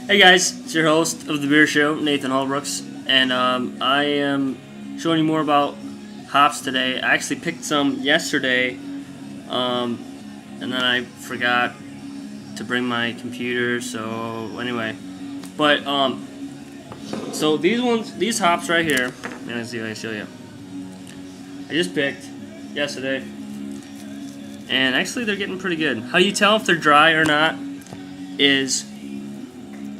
Hey guys, it's your host of The Beer Show, Nathan Holbrooks, and I am showing you more about hops today. I actually picked some yesterday, and then I forgot to bring my computer, so anyway. But, so these hops right here, let's see if I can show you. I just picked yesterday, and actually they're getting pretty good. How you tell if they're dry or not is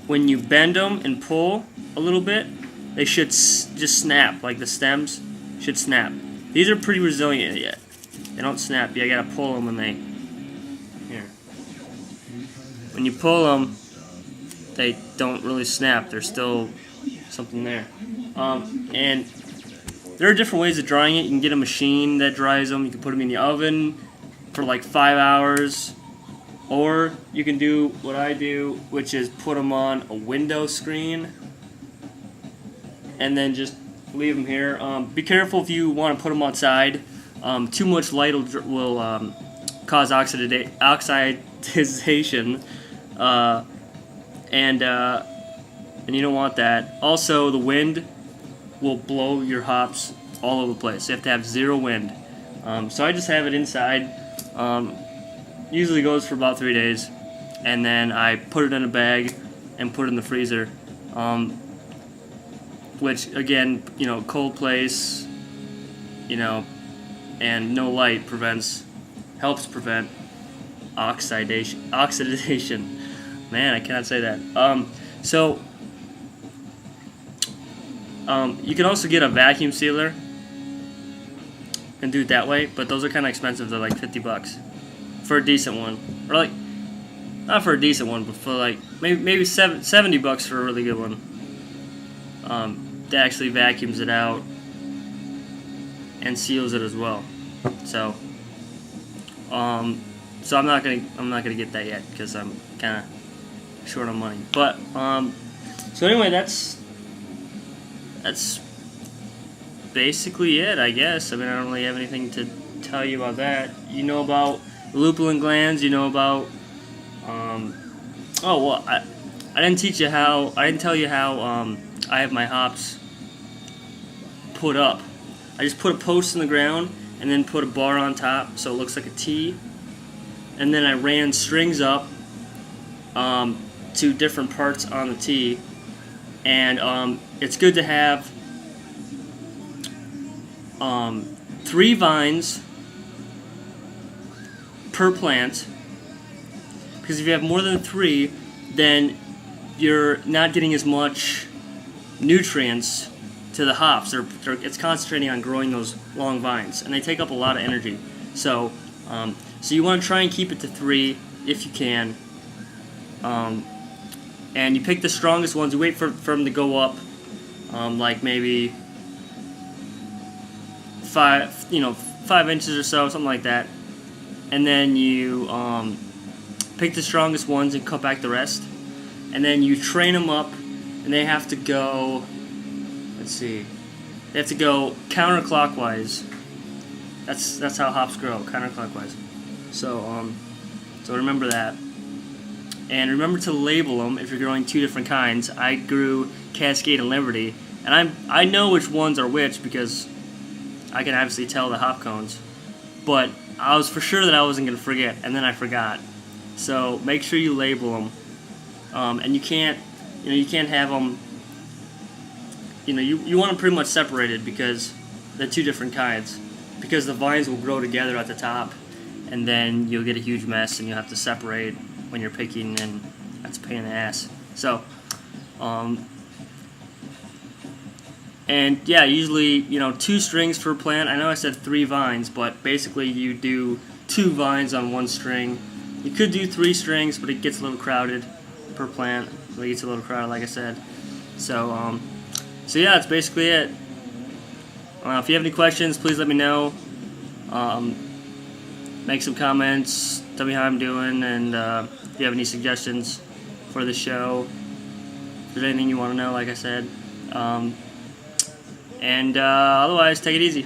when you bend them and pull a little bit, they should just snap, like the stems should snap. These are pretty resilient yet. They don't snap. You gotta pull them when they, here. When you pull them, they don't really snap. There's still something there. And there are different ways of drying it. You can get a machine that dries them. You can put them in the oven for like 5 hours. Or you can do what I do, which is put them on a window screen and then just leave them here. Be careful if you want to put them outside. Too much light will cause oxidization, and you don't want that. Also, the wind will blow your hops all over the place. You have to have zero wind. So I just have it inside. Usually goes for about 3 days, and then I put it in a bag and put it in the freezer, which again, cold place, and no light helps prevent oxidation. Man, I cannot say that. You can also get a vacuum sealer and do it that way, but those are kind of expensive. They're like $50 for a decent one, or like not for a decent one, but for like maybe $70 for a really good one. That actually vacuums it out and seals it as well. So I'm not gonna get that yet because I'm kind of short on money. But so anyway, that's basically it, I guess. I mean, I don't really have anything to tell you about that. You know about lupulin glands. You know about I didn't tell you how I have my hops put up. I just put a post in the ground and then put a bar on top so it looks like a T, and then I ran strings up to different parts on the T, and it's good to have 3 vines per plant, because if you have more than 3, then you're not getting as much nutrients to the hops. It's concentrating on growing those long vines, and they take up a lot of energy. So you want to try and keep it to 3 if you can. And you pick the strongest ones. You wait for them to go up, like maybe 5 inches or so, something like that. And then you pick the strongest ones and cut back the rest. And then you train them up, and they have to go, they have to go counterclockwise. That's how hops grow, counterclockwise. So remember that. And remember to label them if you're growing 2 different kinds. I grew Cascade and Liberty, and I know which ones are which because I can obviously tell the hop cones. But I was for sure that I wasn't going to forget, and then I forgot. So make sure you label them. And you can't have them, you want them pretty much separated because they're 2 different kinds. Because the vines will grow together at the top, and then you'll get a huge mess, and you'll have to separate when you're picking, and that's a pain in the ass. So, and yeah, usually, 2 strings per plant. I know I said 3 vines, but basically you do 2 vines on 1 string. You could do 3 strings, but it gets a little crowded per plant. It gets a little crowded, like I said. So yeah, that's basically it. If you have any questions, please let me know. Make some comments, tell me how I'm doing, and if you have any suggestions for the show, if there's anything you want to know, like I said. And otherwise, take it easy.